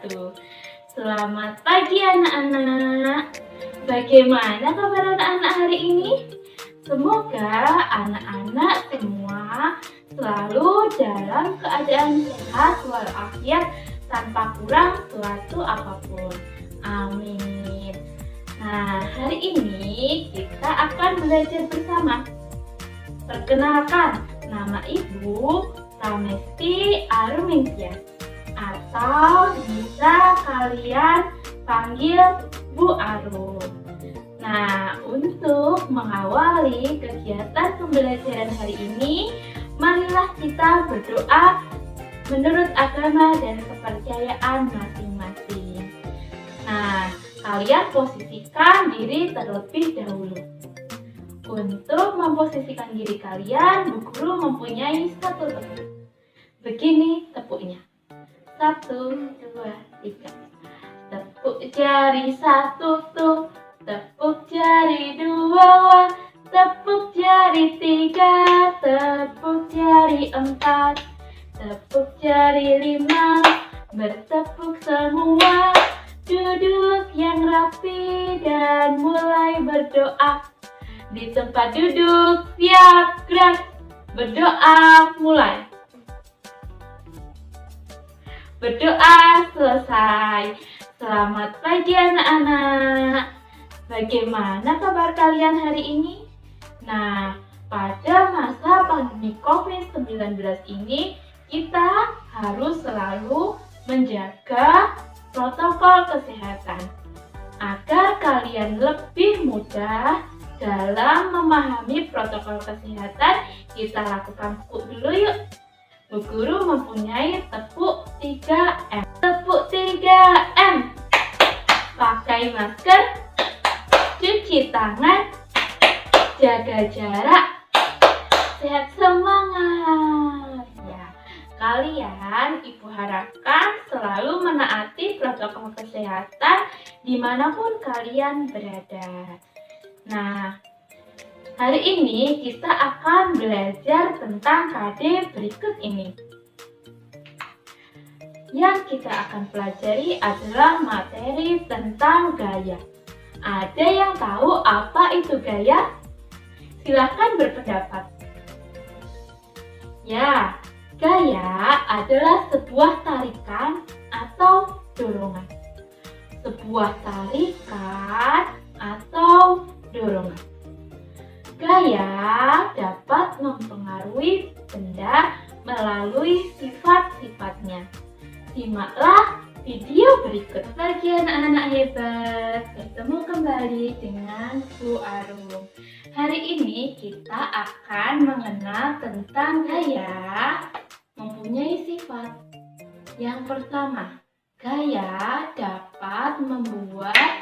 wabarakatuh. Selamat pagi anak-anak. Bagaimana kabar anak-anak hari ini? Semoga anak-anak semua selalu dalam keadaan sehat walafiat tanpa kurang suatu apapun. Amin. Nah, hari ini kita akan belajar bersama. Perkenalkan, nama Ibu Pramesti Arumingtyas, atau bisa kalian panggil Bu Arum. Nah, untuk mengawali kegiatan pembelajaran hari ini, marilah kita berdoa menurut agama dan kepercayaan masing-masing. Nah, kalian posisikan diri terlebih dahulu. Untuk memposisikan diri kalian, Bu Guru mempunyai satu tepuk. Begini tepuknya. 1, 2, 3. Tepuk jari 1 tuh, tepuk jari 2, tepuk jari 3, tepuk jari 4, tepuk jari 5, bertepuk semua. Duduk yang rapi dan mulai berdoa. Di tempat duduk, siap, gerak, berdoa, mulai. Berdoa selesai. Selamat pagi anak-anak. Bagaimana kabar kalian hari ini? Nah, pada masa pandemi COVID-19 ini, kita harus selalu menjaga protokol kesehatan agar kalian lebih mudah dalam memahami protokol kesehatan. Kita lakukan tepuk dulu yuk. Bu Guru mempunyai tepuk 3M. Tepuk 3M. Pakai masker, cuci tangan, jaga jarak, sehat semangat. Ya, kalian Ibu harapkan selalu menaati protokol kesehatan dimanapun kalian berada. Nah, hari ini kita akan belajar tentang KD berikut ini. Yang kita akan pelajari adalah materi tentang gaya. Ada yang tahu apa itu gaya? Silahkan berpendapat. Ya, gaya adalah sebuah tarikan atau dorongan. Sebuah tarikan atau dorongan. Gaya dapat mempengaruhi benda melalui sifat-sifatnya. Simaklah video berikut. Bagi anak-anak hebat, bertemu kembali dengan Bu Arum. Hari ini kita akan mengenal tentang gaya mempunyai sifat. Yang pertama, gaya dapat membuat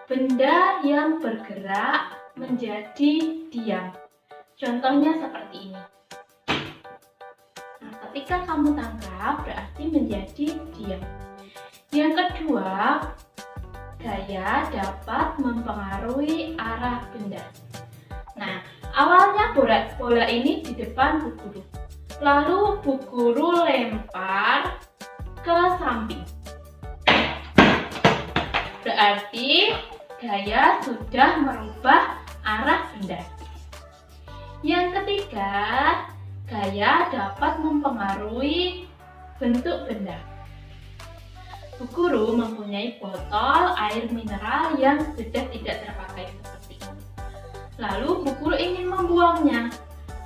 benda yang bergerak menjadi diam. Contohnya seperti ini. Nah, ketika kamu tangkap berarti menjadi diam. Yang kedua, gaya dapat mempengaruhi arah benda. Nah, awalnya bola ini di depan Bu Guru. Lalu Bu Guru lempar ke samping. Berarti gaya sudah merubah arah benda. Yang ketiga, gaya dapat mempengaruhi bentuk benda. Bu Guru mempunyai botol air mineral yang sudah tidak terpakai seperti ini. Lalu Bu Guru ingin membuangnya.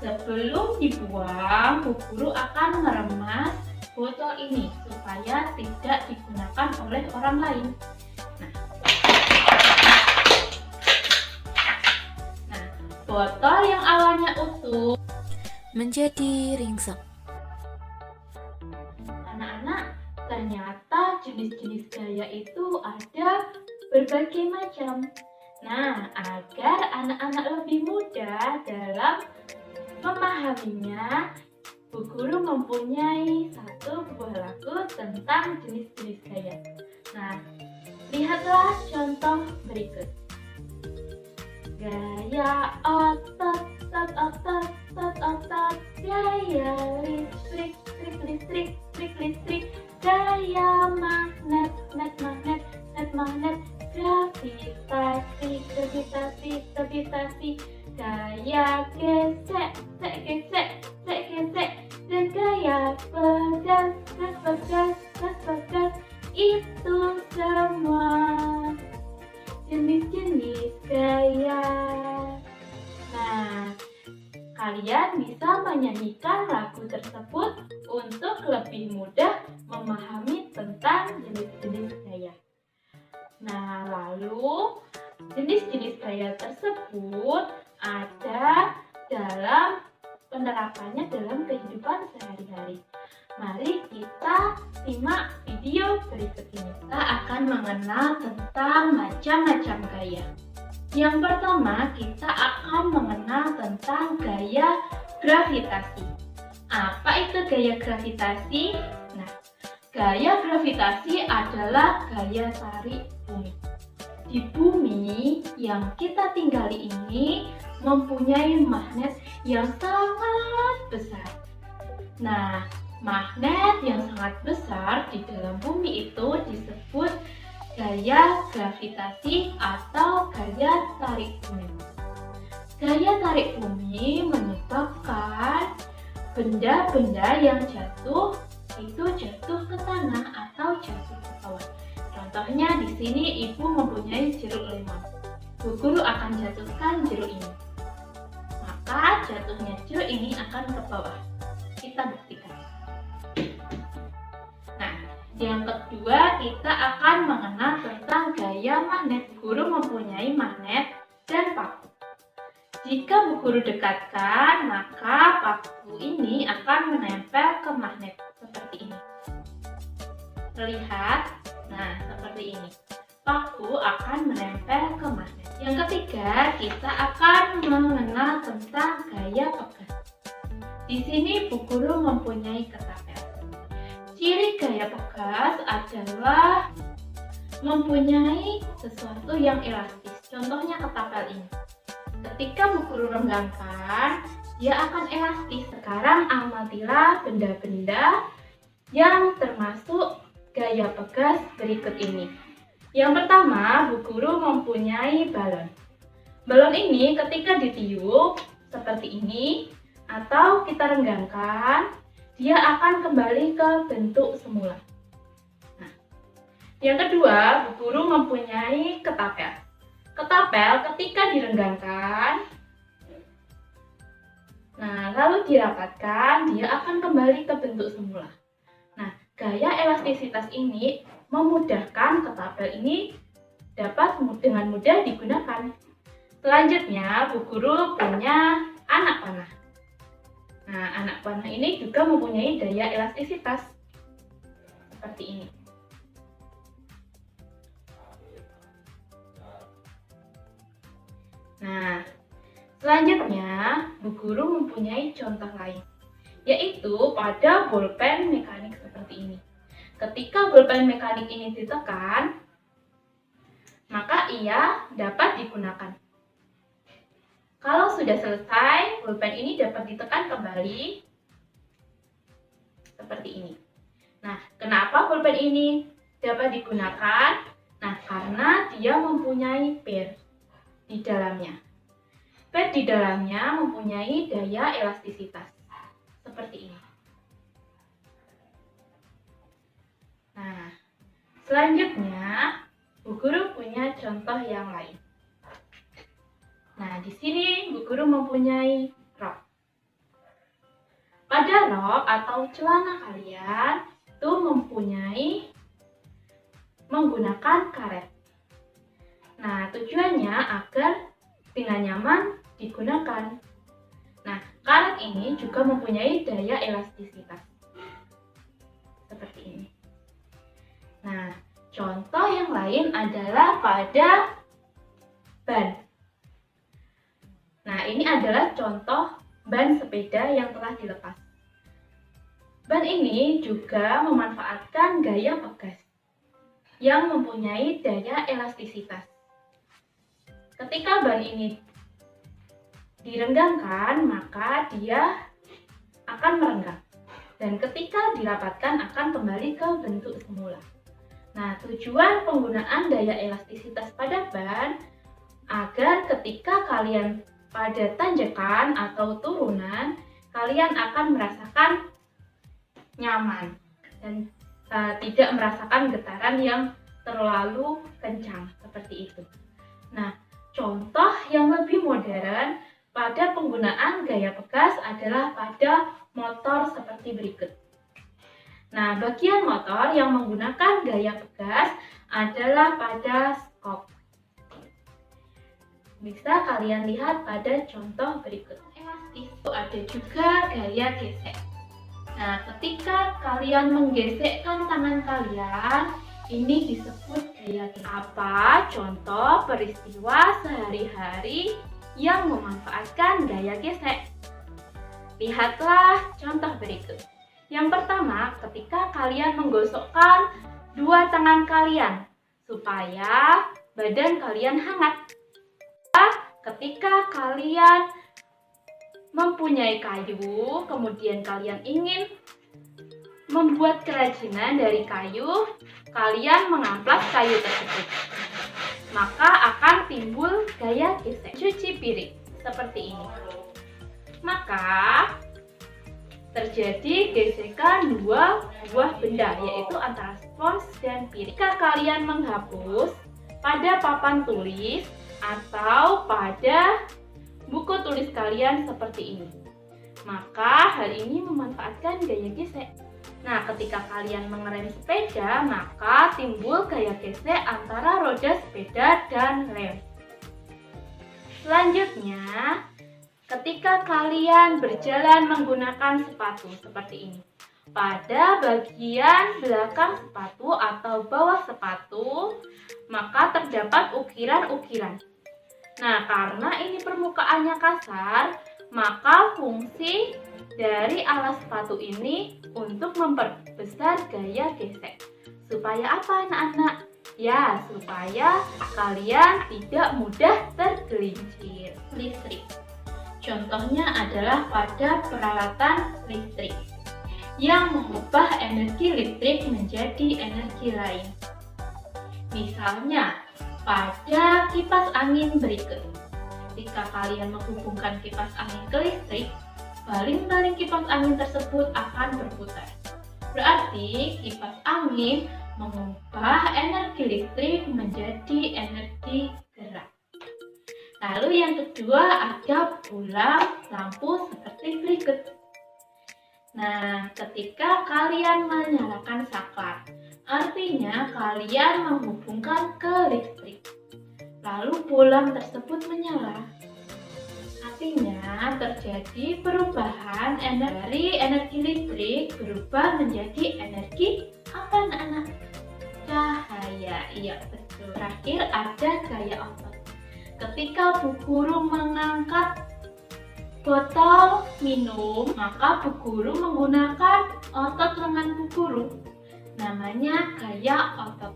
Sebelum dibuang, Bu Guru akan meremas botol ini supaya tidak digunakan oleh orang lain. Botol yang awalnya utuh menjadi ringsek. Anak-anak, ternyata jenis-jenis gaya itu ada berbagai macam. Nah, agar anak-anak lebih mudah dalam memahaminya, Bu Guru mempunyai satu buah lagu tentang jenis-jenis gaya. Nah, lihatlah contoh berikut. Gaya otot, otot, otot, gaya listrik, listrik, gaya magnet, magnet, gravitasi, gravitasi, gravitasi, gaya gesek, sek gesek, sek gesek, dan gaya pegas, gas pegas, gas pegas. Itu semua jenis-jenis gaya. Nah, kalian bisa menyanyikan lagu tersebut untuk lebih mudah memahami tentang jenis-jenis gaya. Nah, lalu jenis-jenis gaya tersebut ada dalam penerapannya dalam kehidupan sehari-hari. Mari kita simak video berikut ini. Kita akan mengenal tentang macam-macam gaya. Yang pertama, kita akan mengenal tentang gaya gravitasi. Apa itu gaya gravitasi? Nah, gaya gravitasi adalah gaya tarik bumi. Di bumi yang kita tinggali ini mempunyai magnet yang sangat besar. Nah, magnet yang sangat besar di dalam bumi itu disebut gaya gravitasi atau gaya tarik bumi. Gaya tarik bumi menyebabkan benda-benda yang jatuh itu jatuh ke tanah atau jatuh ke bawah. Contohnya di sini ibu mempunyai jeruk lemon. Bu guru akan jatuhkan jeruk ini. Maka jatuhnya jeruk ini akan ke bawah. Kita buktikan. Nah, yang kedua kita akan mengenal tentang gaya magnet. Guru mempunyai magnet dan paku. Jika Bu Guru dekatkan, maka paku ini akan menempel ke magnet seperti ini. Terlihat? Nah, seperti ini. Paku akan menempel ke magnet. Yang ketiga, kita akan mengenal tentang gaya pegas. Di sini Bu Guru mempunyai ketapel. Ciri gaya pegas adalah mempunyai sesuatu yang elastis. Contohnya ketapel ini. Ketika Bu Guru renggangkan, dia akan elastis. Sekarang amatilah benda-benda yang termasuk gaya pegas berikut ini. Yang pertama, Bu Guru mempunyai balon. Balon ini ketika ditiup seperti ini atau kita renggangkan, dia akan kembali ke bentuk semula. Nah, yang kedua, Bu Guru mempunyai ketapel. Ketapel ketika direnggangkan, nah lalu dirapatkan, dia akan kembali ke bentuk semula. Nah, gaya elastisitas ini memudahkan ketapel ini dapat dengan mudah digunakan. Selanjutnya, Bu Guru punya anak panah. Nah, anak panah ini juga mempunyai daya elastisitas seperti ini. Nah, selanjutnya Bu Guru mempunyai contoh lain, yaitu pada bolpen mekanik seperti ini. Ketika bolpen mekanik ini ditekan, maka ia dapat digunakan. Kalau sudah selesai, bolpen ini dapat ditekan kembali seperti ini. Nah, kenapa bolpen ini dapat digunakan? Nah, karena dia mempunyai pir di dalamnya. Pir di dalamnya mempunyai daya elastisitas seperti ini. Nah, selanjutnya Bu Guru punya contoh yang lain. Nah, di sini Bu Guru mempunyai rok. Pada rok atau celana kalian itu menggunakan karet. Nah, tujuannya agar dengan nyaman digunakan. Nah, karet ini juga mempunyai daya elastisitas seperti ini. Nah, contoh yang lain adalah pada ban. Nah, ini adalah contoh ban sepeda yang telah dilepas. Ban ini juga memanfaatkan gaya pegas yang mempunyai daya elastisitas. Ketika ban ini direnggangkan, maka dia akan merenggang. Dan ketika dirapatkan akan kembali ke bentuk semula. Nah, tujuan penggunaan daya elastisitas pada ban agar ketika kalian pada tanjakan atau turunan, kalian akan merasakan nyaman dan tidak merasakan getaran yang terlalu kencang seperti itu. Nah, contoh yang lebih modern pada penggunaan gaya pegas adalah pada motor seperti berikut. Nah, bagian motor yang menggunakan gaya pegas adalah pada skop. Bisa kalian lihat pada contoh berikut. Elastis itu ada juga gaya gesek. Nah, ketika kalian menggesekkan tangan kalian, ini disebut gaya gesek. Apa contoh peristiwa sehari-hari yang memanfaatkan gaya gesek? Lihatlah contoh berikut. Yang pertama, ketika kalian menggosokkan dua tangan kalian supaya badan kalian hangat. Ketika kalian mempunyai kayu, kemudian kalian ingin membuat kerajinan dari kayu, kalian mengamplas kayu tersebut. Maka akan timbul gaya gesek. Cuci piring seperti ini. Maka terjadi gesekan dua buah benda, yaitu antara spons dan piring. Jika kalian menghapus pada papan tulis atau pada buku tulis kalian seperti ini, maka hal ini memanfaatkan gaya gesek. Nah, ketika kalian mengerem sepeda, maka timbul gaya gesek antara roda sepeda dan rem. Selanjutnya, ketika kalian berjalan menggunakan sepatu seperti ini, pada bagian belakang sepatu atau bawah sepatu, maka terdapat ukiran-ukiran. Nah, karena ini permukaannya kasar, maka fungsi dari alas sepatu ini untuk memperbesar gaya gesek. Supaya apa, anak-anak? Ya, supaya kalian tidak mudah tergelincir. Listrik. Contohnya adalah pada peralatan listrik yang mengubah energi listrik menjadi energi lain. Misalnya, pada kipas angin berikut. Ketika kalian menghubungkan kipas angin ke listrik, baling-baling kipas angin tersebut akan berputar. Berarti kipas angin mengubah energi listrik menjadi energi gerak. Lalu yang kedua ada bola lampu seperti berikut. Nah, ketika kalian menyalakan saklar, artinya kalian menghubungkan ke listrik. Lalu bola tersebut menyala. Artinya terjadi perubahan dari energi listrik berubah menjadi energi apa, anak-anak? Cahaya. Iya, betul. Terakhir ada gaya otot. Ketika Bu Guru mengangkat botol minum, maka Bu Guru menggunakan otot lengan Bu Guru. Namanya gaya otot.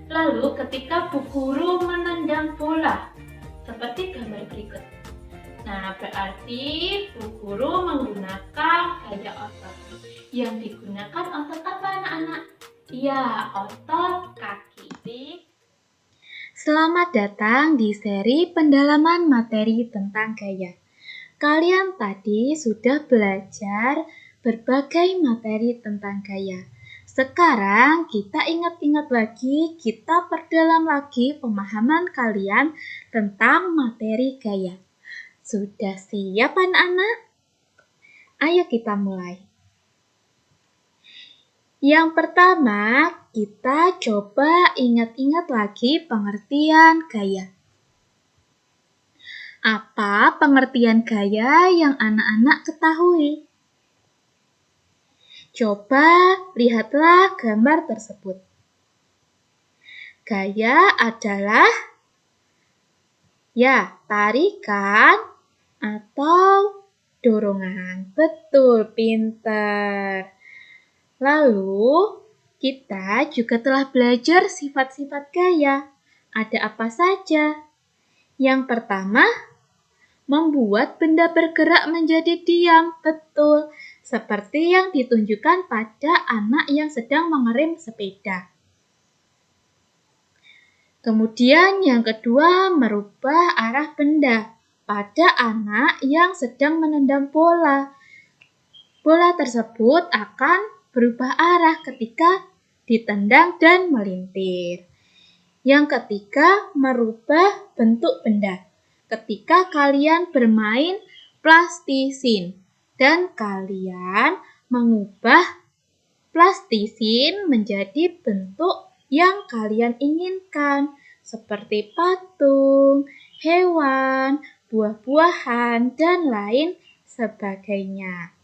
Lalu ketika Bu Guru menendang bola, seperti gambar berikut. Nah, berarti Bu Guru menggunakan gaya otot. Yang digunakan otot apa, anak-anak? Iya, otot kaki. Selamat datang di seri pendalaman materi tentang gaya. Kalian tadi sudah belajar berbagai materi tentang gaya. Sekarang kita ingat-ingat lagi, kita perdalam lagi pemahaman kalian tentang materi gaya. Sudah siap, anak-anak? Ayo kita mulai. Yang pertama, kita coba ingat-ingat lagi pengertian gaya. Apa pengertian gaya yang anak-anak ketahui? Coba lihatlah gambar tersebut. Gaya adalah tarikan atau dorongan. Betul, pinter. Lalu, kita juga telah belajar sifat-sifat gaya. Ada apa saja? Yang pertama, membuat benda bergerak menjadi diam. Betul, seperti yang ditunjukkan pada anak yang sedang mengerem sepeda. Kemudian yang kedua, merubah arah benda pada anak yang sedang menendang bola. Bola tersebut akan berubah arah ketika ditendang dan melintir. Yang ketiga, merubah bentuk benda. Ketika kalian bermain plastisin dan kalian mengubah plastisin menjadi bentuk yang kalian inginkan, seperti patung, hewan, buah-buahan, dan lain sebagainya.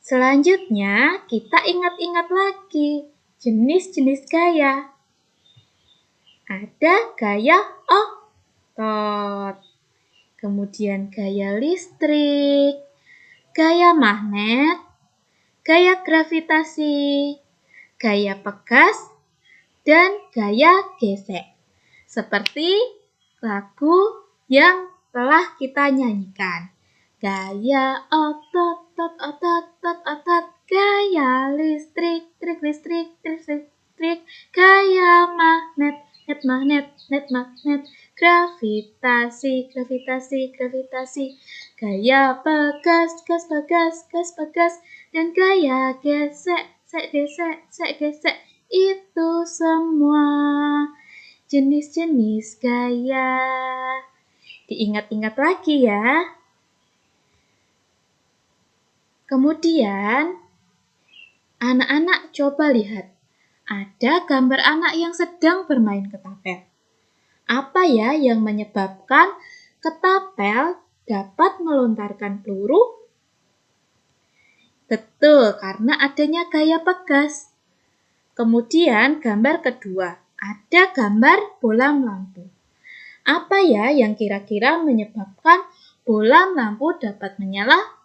Selanjutnya, kita ingat-ingat lagi jenis-jenis gaya. Ada gaya otot, kemudian gaya listrik, gaya magnet, gaya gravitasi, gaya pegas, dan gaya gesek. Seperti lagu yang telah kita nyanyikan. Gaya otot, otot, gaya listrik, listrik, gaya magnet, magnet, gravitasi, gaya pegas, dan gaya gesek, gesek. Itu semua jenis-jenis gaya. Diingat-ingat lagi ya. Kemudian, anak-anak coba lihat. Ada gambar anak yang sedang bermain ketapel. Apa ya yang menyebabkan ketapel dapat melontarkan peluru? Betul, karena adanya gaya pegas. Kemudian gambar kedua, ada gambar bolam lampu. Apa ya yang kira-kira menyebabkan bolam lampu dapat menyala?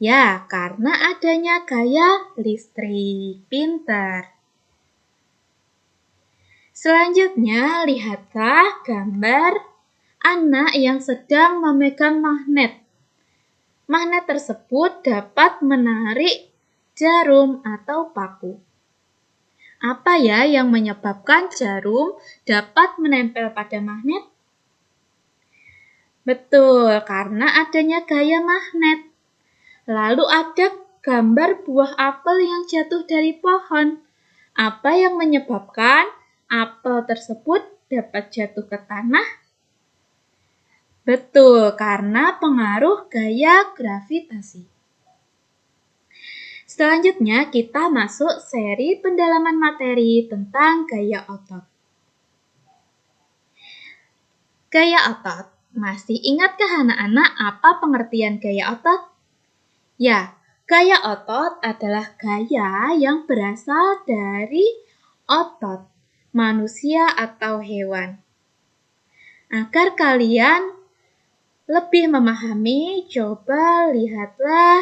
Ya, karena adanya gaya listrik. Pintar. Selanjutnya, lihatlah gambar anak yang sedang memegang magnet. Magnet tersebut dapat menarik jarum atau paku. Apa ya yang menyebabkan jarum dapat menempel pada magnet? Betul, karena adanya gaya magnet. Lalu ada gambar buah apel yang jatuh dari pohon. Apa yang menyebabkan apel tersebut dapat jatuh ke tanah? Betul, karena pengaruh gaya gravitasi. Selanjutnya kita masuk seri pendalaman materi tentang gaya otot. Gaya otot. Masih ingatkah anak-anak apa pengertian gaya otot? Ya, gaya otot adalah gaya yang berasal dari otot manusia atau hewan. Agar kalian lebih memahami, coba lihatlah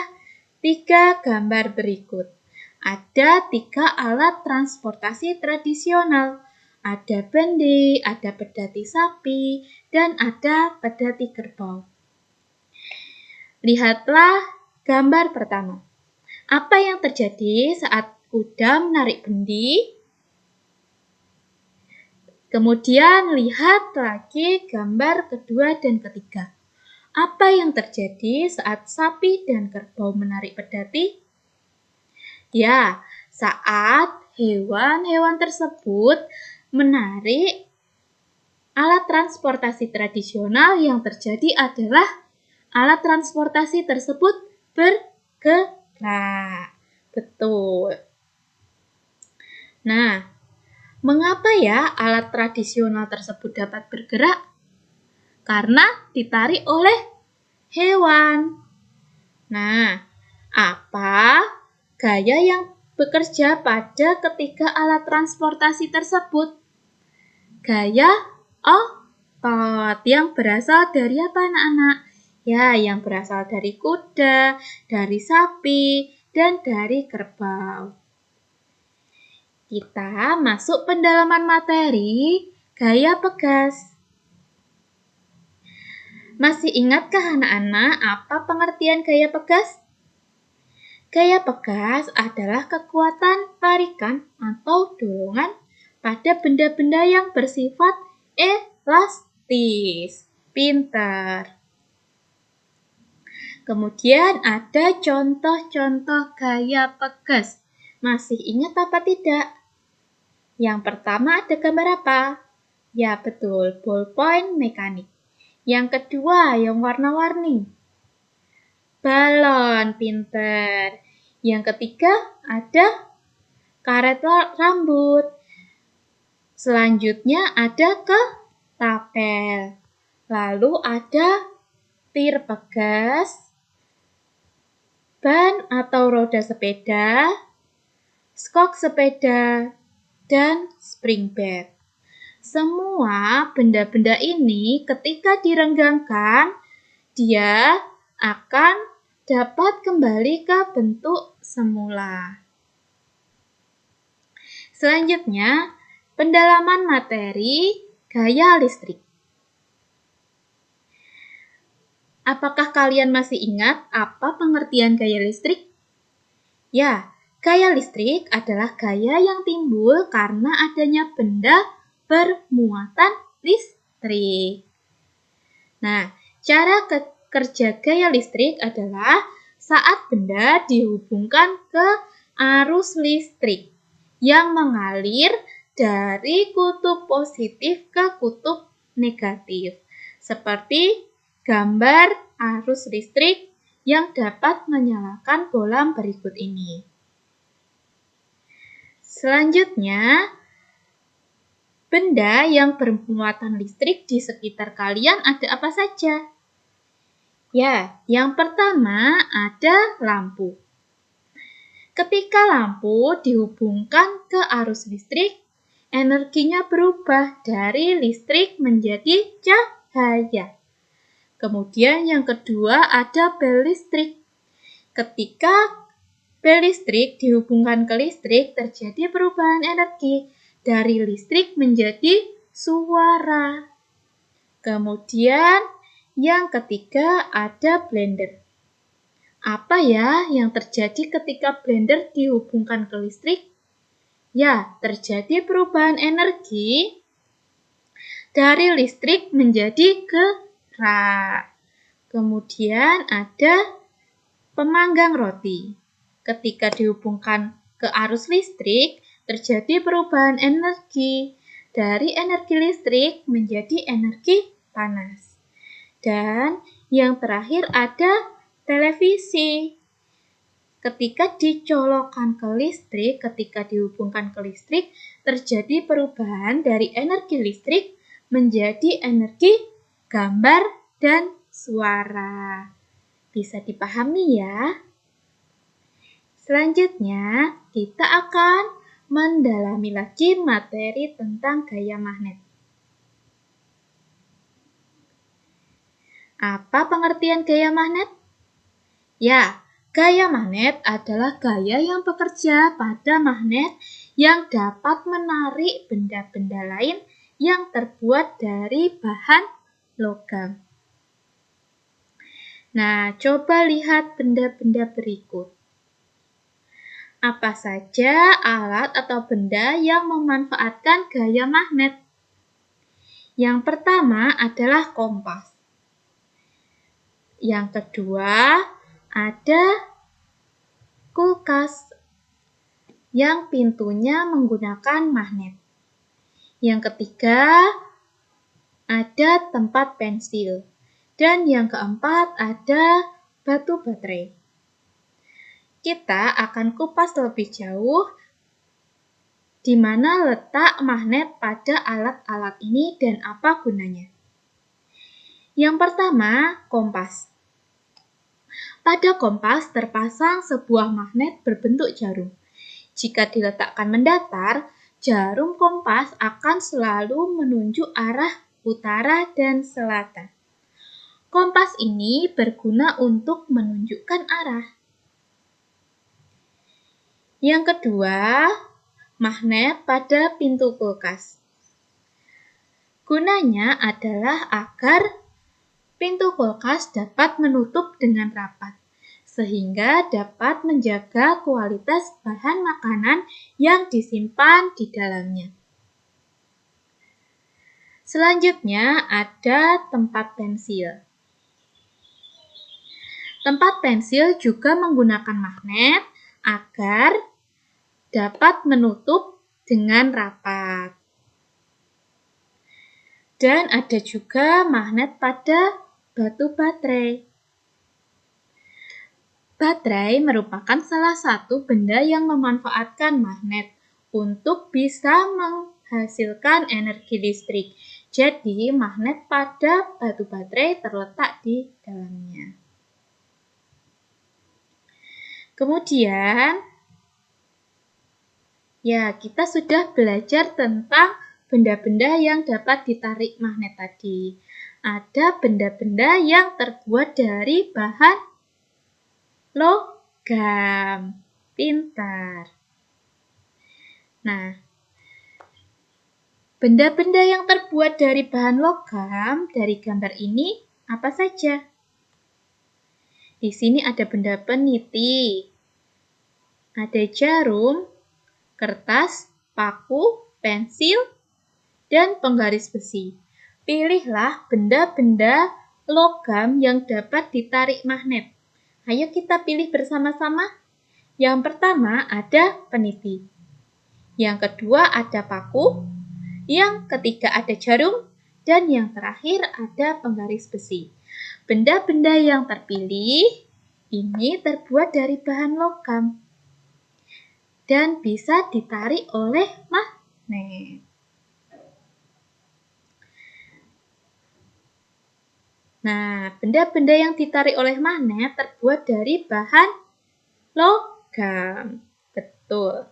3 gambar berikut. Ada 3 alat transportasi tradisional. Ada bendi, ada pedati sapi, dan ada pedati kerbau. Lihatlah gambar pertama. Apa yang terjadi saat kuda menarik bendi? Kemudian lihat lagi gambar kedua dan ketiga. Apa yang terjadi saat sapi dan kerbau menarik pedati? Ya, saat hewan-hewan tersebut menarik alat transportasi tradisional, yang terjadi adalah alat transportasi tersebut bergerak. Betul. Nah, mengapa ya alat tradisional tersebut dapat bergerak? Karena ditarik oleh hewan. Nah, apa gaya yang bekerja pada ketiga alat transportasi tersebut? Gaya otot yang berasal dari apa anak-anak? Ya, yang berasal dari kuda, dari sapi, dan dari kerbau. Kita masuk pendalaman materi gaya pegas. Masih ingatkah anak-anak apa pengertian gaya pegas? Gaya pegas adalah kekuatan tarikan atau dorongan pada benda-benda yang bersifat elastis. Pintar. Kemudian ada contoh-contoh gaya pegas. Masih ingat apa tidak? Yang pertama ada gambar apa? Ya betul, ballpoint mekanik. Yang kedua yang warna-warni. Balon, pinter. Yang ketiga ada karet rambut. Selanjutnya ada ketapel. Lalu ada tir pegas, ban atau roda sepeda, skok sepeda, dan spring bed. Semua benda-benda ini ketika direnggangkan, dia akan dapat kembali ke bentuk semula. Selanjutnya, pendalaman materi gaya listrik. Apakah kalian masih ingat apa pengertian gaya listrik? Ya, gaya listrik adalah gaya yang timbul karena adanya benda bermuatan listrik. Nah, cara kerja gaya listrik adalah saat benda dihubungkan ke arus listrik yang mengalir dari kutub positif ke kutub negatif. Seperti gambar arus listrik yang dapat menyalakan bola berikut ini. Selanjutnya, benda yang bermuatan listrik di sekitar kalian ada apa saja? Ya, yang pertama ada lampu. Ketika lampu dihubungkan ke arus listrik, energinya berubah dari listrik menjadi cahaya. Kemudian yang kedua ada bel listrik. Ketika bel listrik dihubungkan ke listrik, terjadi perubahan energi dari listrik menjadi suara. Kemudian yang ketiga ada blender. Apa ya yang terjadi ketika blender dihubungkan ke listrik? Ya, terjadi perubahan energi dari listrik menjadi gerak. Kemudian ada pemanggang roti. Ketika dihubungkan ke arus listrik, terjadi perubahan energi dari energi listrik menjadi energi panas. Dan yang terakhir ada televisi. Ketika dicolokkan ke listrik, ketika dihubungkan ke listrik, terjadi perubahan dari energi listrik menjadi energi gambar dan suara. Bisa dipahami ya? Selanjutnya, kita akan mendalami lagi materi tentang gaya magnet. Apa pengertian gaya magnet? Ya, gaya magnet adalah gaya yang bekerja pada magnet yang dapat menarik benda-benda lain yang terbuat dari bahan logam. Nah, coba lihat benda-benda berikut. Apa saja alat atau benda yang memanfaatkan gaya magnet? Yang pertama adalah kompas. Yang kedua ada kulkas yang pintunya menggunakan magnet. Yang ketiga ada tempat pensil. Dan yang keempat ada batu baterai. Kita akan kupas lebih jauh di mana letak magnet pada alat-alat ini dan apa gunanya. Yang pertama, kompas. Pada kompas terpasang sebuah magnet berbentuk jarum. Jika diletakkan mendatar, jarum kompas akan selalu menunjuk arah utara dan selatan. Kompas ini berguna untuk menunjukkan arah. Yang kedua, magnet pada pintu kulkas. Gunanya adalah agar pintu kulkas dapat menutup dengan rapat, sehingga dapat menjaga kualitas bahan makanan yang disimpan di dalamnya. Selanjutnya ada tempat pensil. Tempat pensil juga menggunakan magnet agar dapat menutup dengan rapat. Dan ada juga magnet pada batu baterai. Baterai merupakan salah satu benda yang memanfaatkan magnet untuk bisa menghasilkan energi listrik. Jadi, magnet pada batu baterai terletak di dalamnya. Kemudian, kita sudah belajar tentang benda-benda yang dapat ditarik magnet tadi. Ada benda-benda yang terbuat dari bahan logam. Pintar. Nah, benda-benda yang terbuat dari bahan logam dari gambar ini apa saja? Di sini ada benda peniti, ada jarum, kertas, paku, pensil, dan penggaris besi. Pilihlah benda-benda logam yang dapat ditarik magnet. Ayo kita pilih bersama-sama. Yang pertama ada peniti. Yang kedua ada paku. Yang ketiga ada jarum. Dan yang terakhir ada penggaris besi. Benda-benda yang terpilih ini terbuat dari bahan logam dan bisa ditarik oleh magnet. Nah, benda-benda yang ditarik oleh magnet terbuat dari bahan logam. Betul.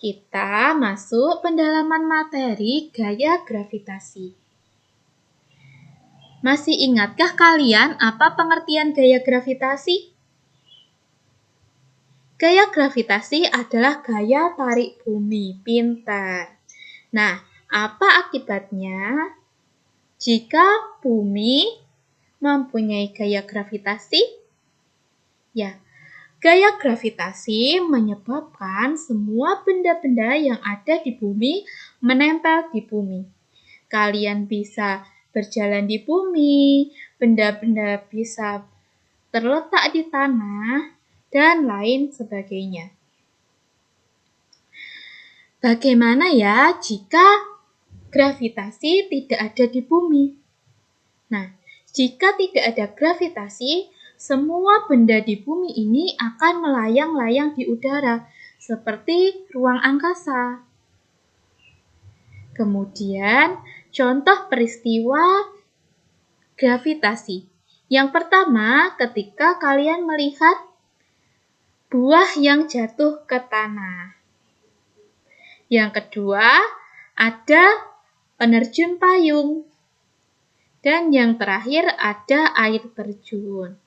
Kita masuk pendalaman materi gaya gravitasi. Masih ingatkah kalian apa pengertian gaya gravitasi? Gaya gravitasi adalah gaya tarik bumi. Pintar. Nah, apa akibatnya jika bumi mempunyai gaya gravitasi? Gaya gravitasi menyebabkan semua benda-benda yang ada di bumi menempel di bumi. Kalian bisa berjalan di bumi, benda-benda bisa terletak di tanah, dan lain sebagainya. Bagaimana ya jika gravitasi tidak ada di bumi? Nah, jika tidak ada gravitasi, semua benda di bumi ini akan melayang-layang di udara, seperti ruang angkasa. Kemudian, contoh peristiwa gravitasi. Yang pertama, ketika kalian melihat buah yang jatuh ke tanah. Yang kedua, ada penerjun payung. Dan yang terakhir ada air terjun.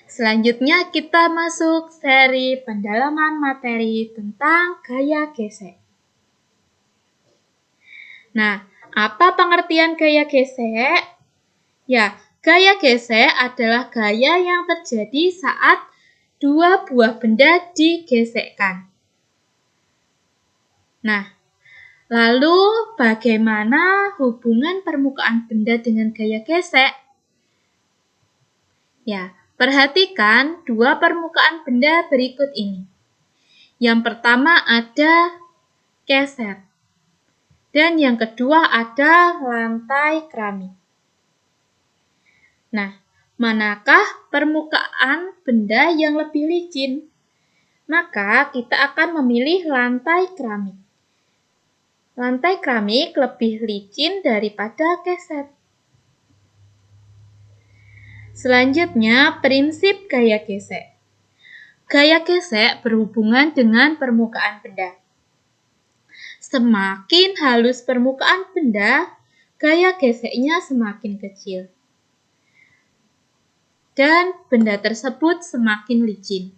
Selanjutnya kita masuk seri pendalaman materi tentang gaya gesek. Nah, apa pengertian gaya gesek? Gaya gesek adalah gaya yang terjadi saat dua buah benda digesekkan. Nah, lalu bagaimana hubungan permukaan benda dengan gaya gesek? Perhatikan dua permukaan benda berikut ini. Yang pertama ada keset. Dan yang kedua ada lantai keramik. Nah, manakah permukaan benda yang lebih licin? Maka kita akan memilih lantai keramik. Lantai keramik lebih licin daripada keset. Selanjutnya, prinsip gaya gesek. Gaya gesek berhubungan dengan permukaan benda. Semakin halus permukaan benda, gaya geseknya semakin kecil. Dan benda tersebut semakin licin.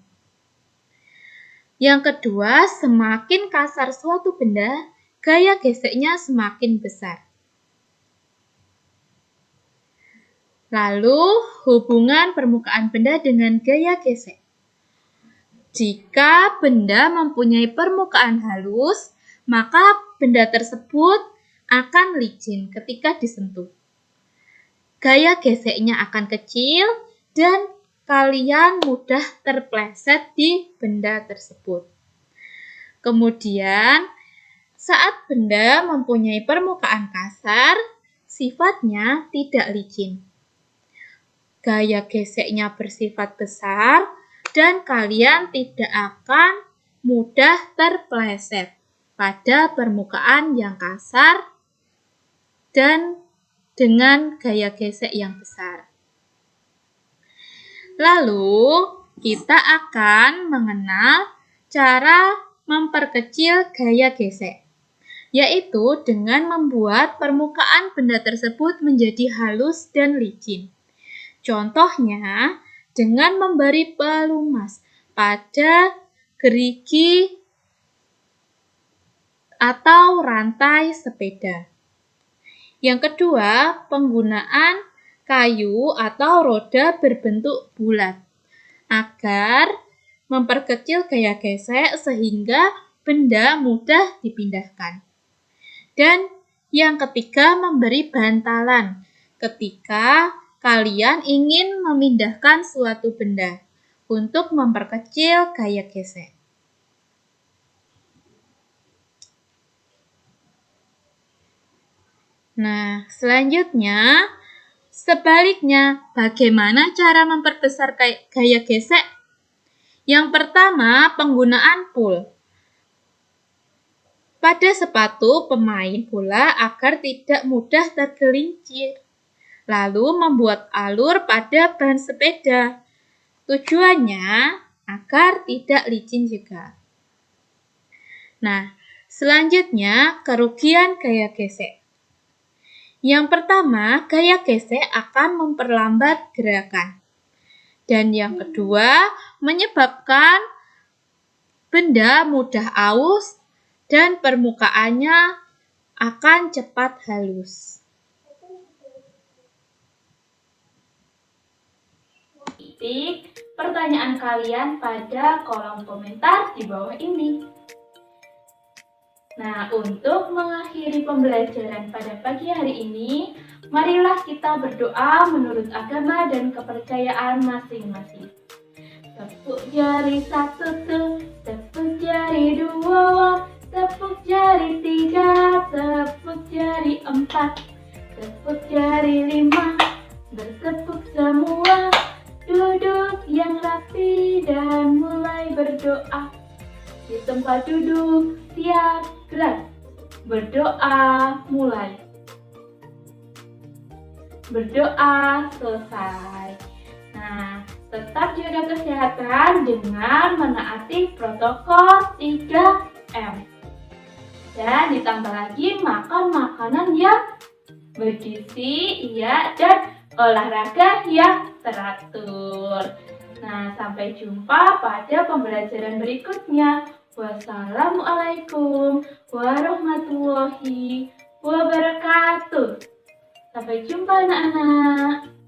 Yang kedua, semakin kasar suatu benda, gaya geseknya semakin besar. Lalu, hubungan permukaan benda dengan gaya gesek. Jika benda mempunyai permukaan halus, maka benda tersebut akan licin ketika disentuh. Gaya geseknya akan kecil dan kalian mudah terpleset di benda tersebut. Kemudian, saat benda mempunyai permukaan kasar, sifatnya tidak licin. Gaya geseknya bersifat besar dan kalian tidak akan mudah terpleset pada permukaan yang kasar dan dengan gaya gesek yang besar. Lalu, kita akan mengenal cara memperkecil gaya gesek, yaitu dengan membuat permukaan benda tersebut menjadi halus dan licin. Contohnya, dengan memberi pelumas pada gerigi atau rantai sepeda. Yang kedua, penggunaan kayu atau roda berbentuk bulat agar memperkecil gaya gesek sehingga benda mudah dipindahkan. Dan yang ketiga, memberi bantalan ketika kalian ingin memindahkan suatu benda untuk memperkecil gaya gesek. Nah, selanjutnya, sebaliknya, bagaimana cara memperbesar gaya gesek? Yang pertama, penggunaan pul pada sepatu pemain bola agar tidak mudah tergelincir. Lalu membuat alur pada ban sepeda. Tujuannya agar tidak licin juga. Nah, selanjutnya kerugian gaya gesek. Yang pertama, gaya gesek akan memperlambat gerakan. Dan yang kedua, menyebabkan benda mudah aus dan permukaannya akan cepat halus. Ketik pertanyaan kalian pada kolom komentar di bawah ini. Nah, untuk mengakhiri pembelajaran pada pagi hari ini, marilah kita berdoa menurut agama dan kepercayaan masing-masing. Tepuk jari 1 tuh, tepuk jari 2, tepuk jari 3, tepuk jari 4, tepuk jari 5, bertepuk semua. Duduk yang rapi dan mulai berdoa. Di tempat duduk, siap, gerak. Berdoa, mulai. Berdoa, selesai. Nah, tetap jaga kesehatan dengan menaati protokol 3M. Dan ditambah lagi makan makanan yang bergizi, dan olahraga yang teratur. Nah, sampai jumpa pada pembelajaran berikutnya. Wassalamualaikum warahmatullahi wabarakatuh. Sampai jumpa anak-anak.